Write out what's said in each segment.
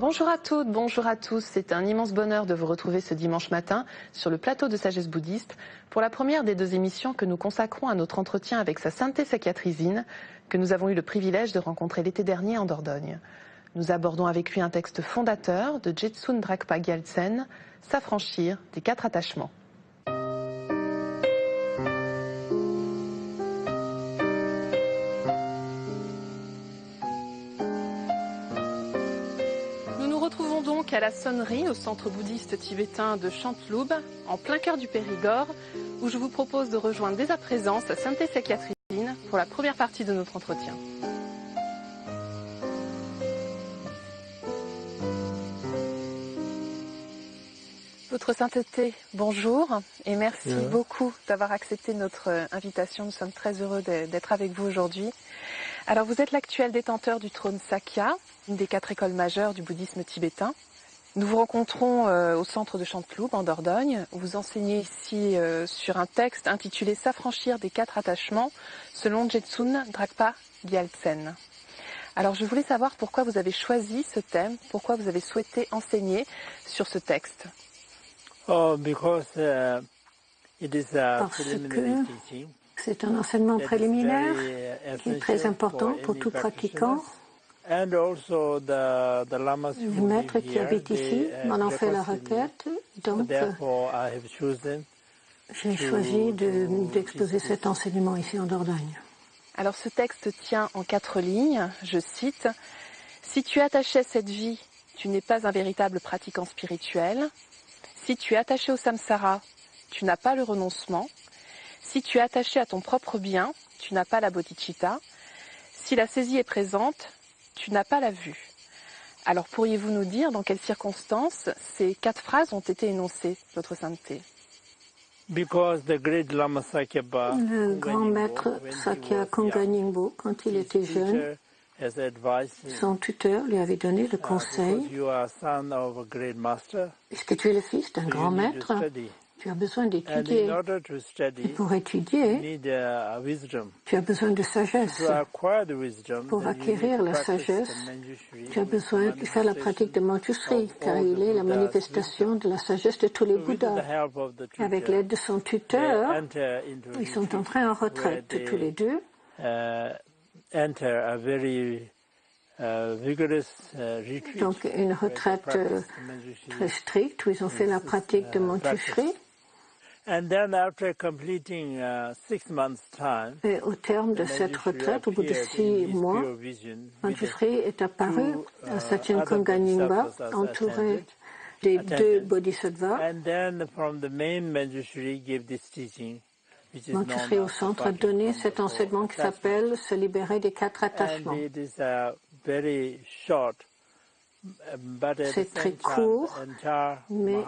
Bonjour à toutes, bonjour à tous. C'est un immense bonheur de vous retrouver ce dimanche matin sur le plateau de Sagesse Bouddhiste pour la première des 2 émissions que nous consacrons à notre entretien avec Sa Sainteté Sakyatrisine que nous avons eu le privilège de rencontrer l'été dernier en Dordogne. Nous abordons avec lui un texte fondateur de Jetsun Drakpa Gyaltsen, S'affranchir des 4 attachements. À la sonnerie au centre bouddhiste tibétain de Chantloub, en plein cœur du Périgord, où je vous propose de rejoindre dès à présent Sa Sainteté Sakyatrisine pour la première partie de notre entretien. Votre Sainteté, bonjour et merci beaucoup d'avoir accepté notre invitation. Nous sommes très heureux d'être avec vous aujourd'hui. Alors vous êtes l'actuel détenteur du trône Sakya, une des 4 écoles majeures du bouddhisme tibétain. Nous vous rencontrons au centre de Chantloub, en Dordogne. Vous enseignez ici sur un texte intitulé « S'affranchir des 4 attachements » selon Jetsun Drakpa Gyaltsen. Alors je voulais savoir pourquoi vous avez choisi ce thème, pourquoi vous avez souhaité enseigner sur ce texte. Parce que c'est un enseignement préliminaire qui est très important pour tout pratiquant. Le maître qui habite ici m'en a fait la requête, donc j'ai choisi d'exposer cet enseignement ici en Dordogne. Alors ce texte tient en 4 lignes, je cite « Si tu es attaché à cette vie, tu n'es pas un véritable pratiquant spirituel. Si tu es attaché au samsara, tu n'as pas le renoncement. Si tu es attaché à ton propre bien, tu n'as pas la bodhicitta. Si la saisie est présente, tu n'as pas la vue. » Alors pourriez-vous nous dire dans quelles circonstances ces 4 phrases ont été énoncées, votre sainteté? Le grand maître Sakya Konga Nyingbo, quand il était jeune, son tuteur lui avait donné le conseil: puisque tu es le fils d'un grand maître, tu as besoin d'étudier. Et pour étudier, tu as besoin de sagesse. Pour acquérir la sagesse, tu as besoin de faire la pratique de Manjushri, car il est la manifestation de la sagesse de tous les Bouddhas. Avec l'aide de son tuteur, ils sont entrés en retraite tous les deux. Donc une retraite très stricte où ils ont fait la pratique de Manjushri. Et au terme de cette retraite, au bout de 6 mois, Manjushri est apparu à Sachen Konga Nyingba, entouré des 2 bodhisattvas. Manjushri au centre a donné cet enseignement qui s'appelle « Se libérer des 4 attachements ». C'est très court, mais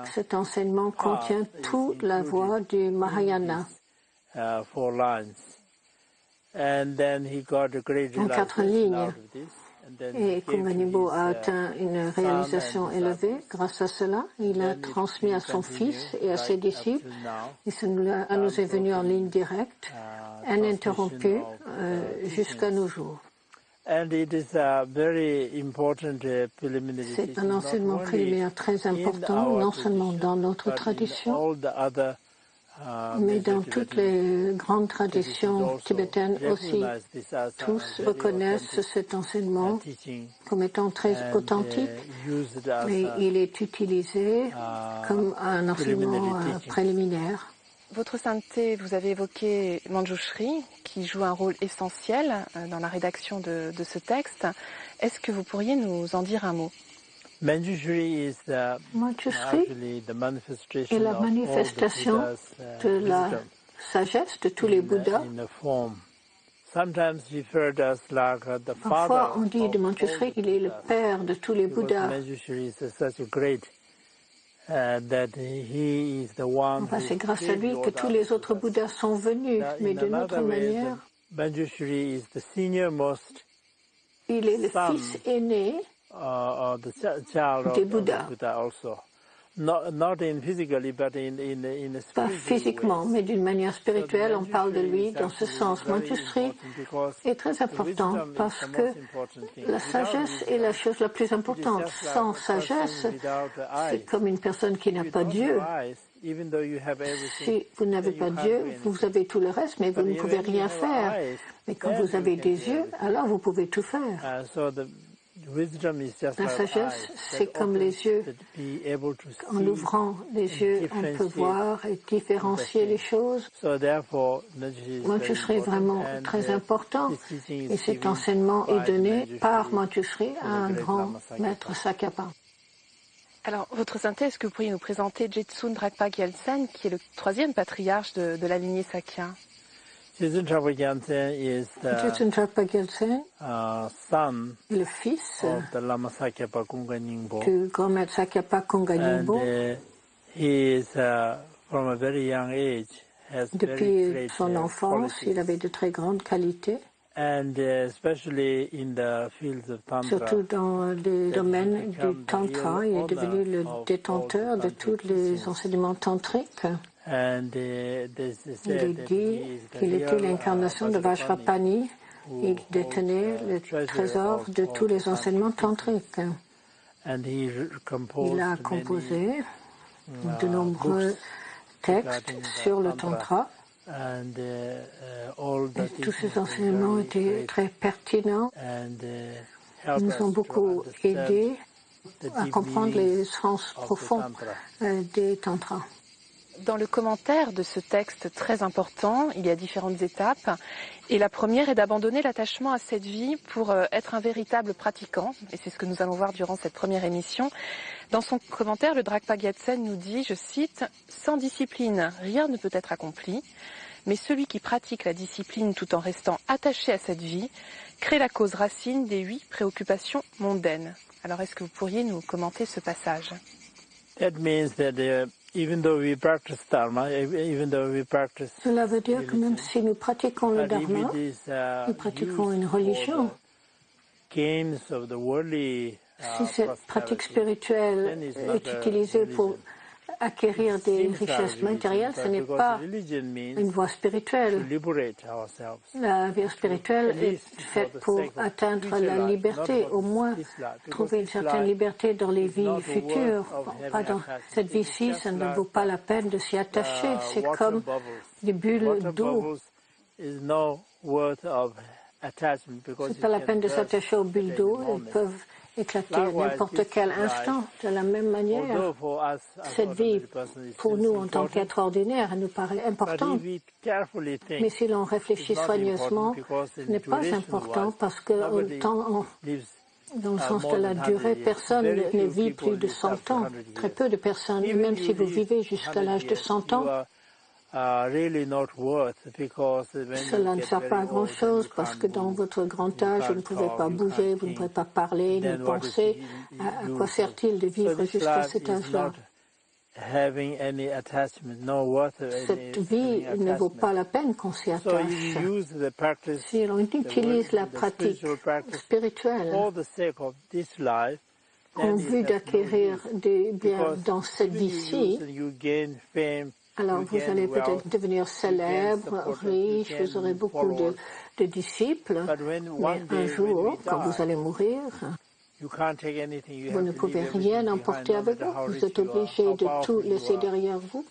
cet enseignement contient toute la voie du Mahayana. En 4 lignes. Et Konga Nyingbo a atteint une réalisation élevée. Grâce à cela, il a transmis à son fils et à ses disciples. Et cela nous est venu en ligne directe, ininterrompue, jusqu'à nos jours. C'est un enseignement préliminaire très important, non seulement dans notre tradition, mais dans toutes les grandes traditions tibétaines aussi. Tous reconnaissent cet enseignement comme étant très authentique et il est utilisé comme un enseignement préliminaire. Votre sainteté, vous avez évoqué Manjushri, qui joue un rôle essentiel dans la rédaction de ce texte. Est-ce que vous pourriez nous en dire un mot? Manjushri est la manifestation de la sagesse de tous les Bouddhas. Parfois, on dit de Manjushri qu'il est le père de tous les Bouddhas. Enfin, c'est grâce à lui que tous les autres Bouddhas sont venus, mais d'une autre manière, Manjushri is the senior most. Il est le fils aîné du Bouddha. Pas physiquement, mais d'une manière spirituelle, on parle de lui dans ce sens. Manjushri est très important parce que la sagesse est la chose la plus importante. Sans sagesse, c'est comme une personne qui n'a pas Dieu. Si vous n'avez pas Dieu, vous avez tout le reste, mais vous ne pouvez rien faire. Mais quand vous avez des yeux, alors vous pouvez tout faire. La sagesse, c'est comme les yeux. En ouvrant les yeux, on peut voir et différencier les choses. Manjushri est vraiment très important et cet enseignement est donné par Manjushri à un grand maître Sakyapa. Alors, Votre Sainteté, est-ce que vous pourriez nous présenter Jetsun Dragpa Gyaltsen, qui est le 3e patriarche de la lignée Sakya? Jetsun Dragpa Gyaltsen is le fils du grand maître Sakyapa Kongpa Nyingpo. Depuis son enfance, il avait de très grandes qualités. Surtout dans le domaine du Tantra, il est devenu le détenteur de tous les enseignements tantriques. Il est dit qu'il était l'incarnation de Vajrapani. Il détenait le trésor de tous les enseignements tantriques. Il a composé de nombreux textes sur le Tantra. Tous ces enseignements étaient très pertinents. Ils nous ont beaucoup aidés à comprendre les sens profonds des tantras. Dans le commentaire de ce texte très important, il y a différentes étapes. Et la première est d'abandonner l'attachement à cette vie pour être un véritable pratiquant. Et c'est ce que nous allons voir durant cette première émission. Dans son commentaire, le Dragpa Gyaltsen nous dit, je cite, « Sans discipline, rien ne peut être accompli. Mais celui qui pratique la discipline tout en restant attaché à cette vie crée la cause racine des 8 préoccupations mondaines. » Alors, est-ce que vous pourriez nous commenter ce passage? Cela veut dire que même si nous pratiquons le dharma, nous pratiquons une religion. Si cette pratique spirituelle est utilisée pour acquérir des richesses matérielles, ce n'est pas une voie spirituelle. La vie spirituelle est faite pour atteindre la liberté, au moins trouver une certaine liberté dans les vies futures. Pas dans cette vie-ci, ça ne vaut pas la peine de s'y attacher. C'est comme des bulles d'eau. C'est pas la peine de s'attacher aux bulles d'eau. Elles peuvent éclater à n'importe quel instant. De la même manière, cette vie, pour nous en tant qu'être ordinaire, nous paraît importante. Mais si l'on réfléchit soigneusement, ce n'est pas important parce que dans le sens de la durée, personne ne vit plus de 100 ans. Très peu de personnes. Et même si vous vivez jusqu'à l'âge de 100 ans, cela ne sert pas à grand-chose parce que dans votre grand âge, vous ne pouvez pas bouger, vous ne pouvez pas parler, ni penser. À quoi sert-il de vivre jusqu'à cet âge-là? Cette vie ne vaut pas la peine qu'on s'y attache. Si l'on utilise la pratique spirituelle en vue d'acquérir des biens dans cette vie-ci, alors vous allez peut-être devenir célèbre, riche, vous aurez beaucoup de disciples, mais un jour, quand vous allez mourir, vous ne pouvez rien emporter avec vous. Vous êtes obligé de tout laisser derrière vous.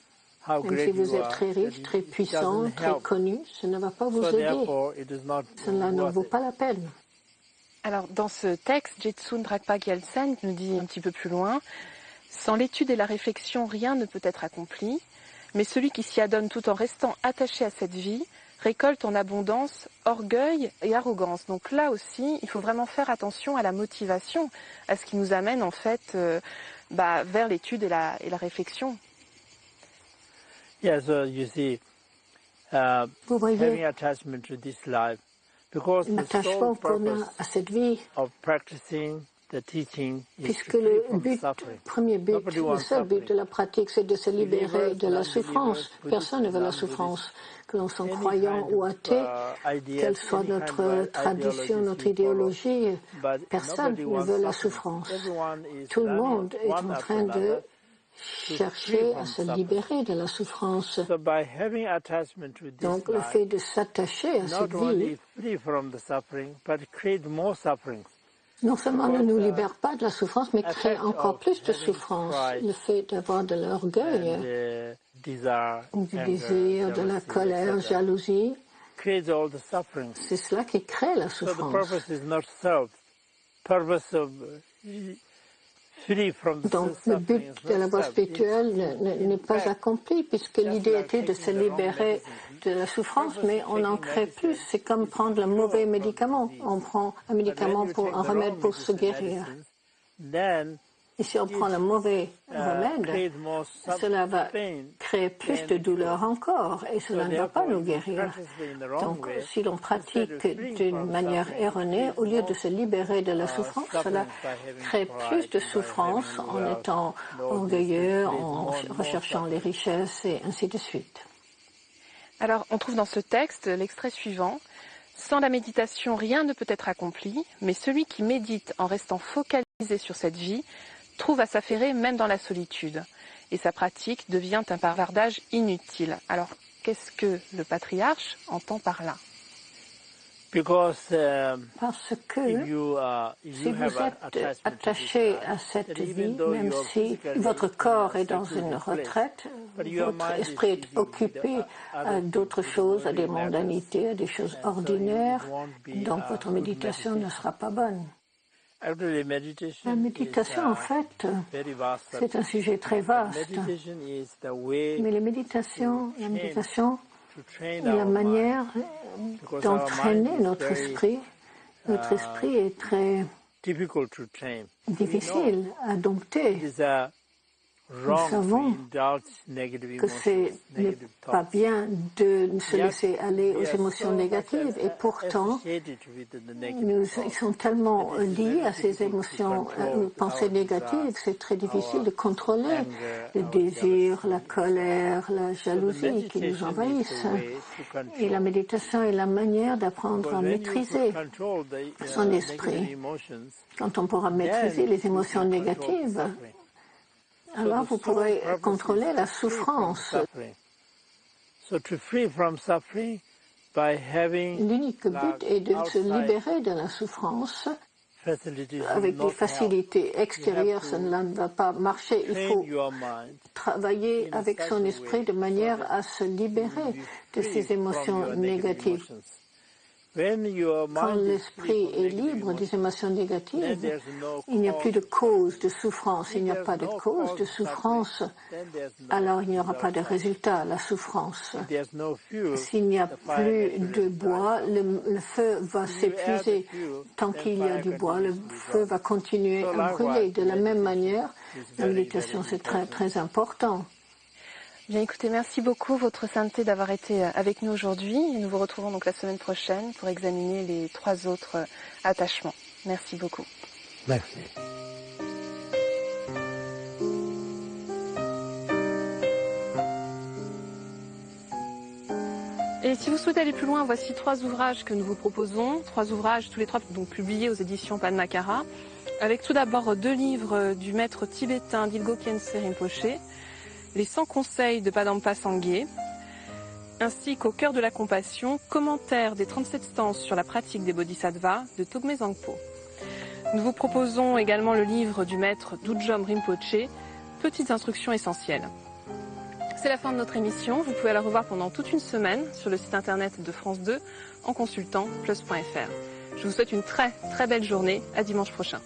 Même si vous êtes très riche, très puissant, très connu, ça ne va pas vous aider. Cela n'en vaut pas la peine. Alors, dans ce texte, Jetsun Dragpa Gyaltsen nous dit un petit peu plus loin, « Sans l'étude et la réflexion, rien ne peut être accompli. Mais celui qui s'y adonne tout en restant attaché à cette vie récolte en abondance orgueil et arrogance. » Donc là aussi, il faut vraiment faire attention à la motivation, à ce qui nous amène en fait vers l'étude et la réflexion. Vous voyez, l'attachement qu'on a à cette vie, puisque le seul but de la pratique, c'est de se libérer de la souffrance. Personne ne veut la souffrance. que l'on soit croyant ou athée, quelle soit notre tradition, notre idéologie, personne ne veut la souffrance. Tout le monde est en train de chercher à se libérer de la souffrance. Donc le fait de s'attacher à cette vie non seulement ne nous libère pas de la souffrance, mais crée encore plus de souffrance. Le fait d'avoir de l'orgueil, du désir, de la colère, jalousie, c'est cela qui crée la souffrance. Donc le but de la voie spirituelle n'est pas accompli, puisque l'idée était de se libérer de la souffrance, mais on en crée plus. C'est comme prendre le mauvais médicament. On prend un médicament pour un remède pour se guérir. Et si on prend le mauvais remède, cela va créer plus de douleur encore, et cela ne va pas nous guérir. Donc, si l'on pratique d'une manière erronée, au lieu de se libérer de la souffrance, cela crée plus de souffrance en étant orgueilleux, en recherchant les richesses, et ainsi de suite. Alors, on trouve dans ce texte l'extrait suivant. « Sans la méditation, rien ne peut être accompli, mais celui qui médite en restant focalisé sur cette vie trouve à s'affairer même dans la solitude, et sa pratique devient un bavardage inutile. » Alors, qu'est-ce que le patriarche entend par là? Parce que si vous êtes attaché à cette vie, même si votre corps est dans une retraite, votre esprit est occupé à d'autres choses, à des mondanités, à des choses ordinaires, donc votre méditation ne sera pas bonne. La méditation, en fait, c'est un sujet très vaste, mais la méditation est la manière d'entraîner notre esprit. Notre esprit est très difficile à dompter. Nous savons que ce n'est pas bien de se laisser aller aux émotions négatives, et pourtant, ils sont tellement liés à ces émotions, pensées négatives, c'est très difficile de contrôler le désir, la colère, la jalousie qui nous envahissent. Et la méditation est la manière d'apprendre à maîtriser son esprit. Quand on pourra maîtriser les émotions négatives, alors vous pourrez contrôler la souffrance. L'unique but est de se libérer de la souffrance. Avec des facilités extérieures, cela ne va pas marcher. Il faut travailler avec son esprit de manière à se libérer de ces émotions négatives. Quand l'esprit est libre des émotions négatives, il n'y a plus de cause de souffrance. Il n'y a pas de cause de souffrance, alors il n'y aura pas de résultat, la souffrance. S'il n'y a plus de bois, le feu va s'épuiser. Tant qu'il y a du bois, le feu va continuer à brûler. De la même manière, la méditation, c'est très, très important. Bien, écoutez, merci beaucoup, Votre Sainteté, d'avoir été avec nous aujourd'hui. Et nous vous retrouvons donc la semaine prochaine pour examiner les 3 autres attachements. Merci beaucoup. Merci. Et si vous souhaitez aller plus loin, voici 3 ouvrages que nous vous proposons. 3 ouvrages, tous les 3 donc publiés aux éditions Padmakara, avec tout d'abord 2 livres du maître tibétain Dilgo Khyentse Rinpoche, Les 100 conseils de Padampa Sangye, ainsi qu'Au cœur de la compassion, commentaire des 37 stances sur la pratique des bodhisattvas de Togme Zangpo. Nous vous proposons également le livre du maître Dudjom Rinpoche, Petites instructions essentielles. C'est la fin de notre émission. Vous pouvez la revoir pendant toute une semaine sur le site internet de France 2 en consultant plus.fr. Je vous souhaite une très très belle journée. À dimanche prochain.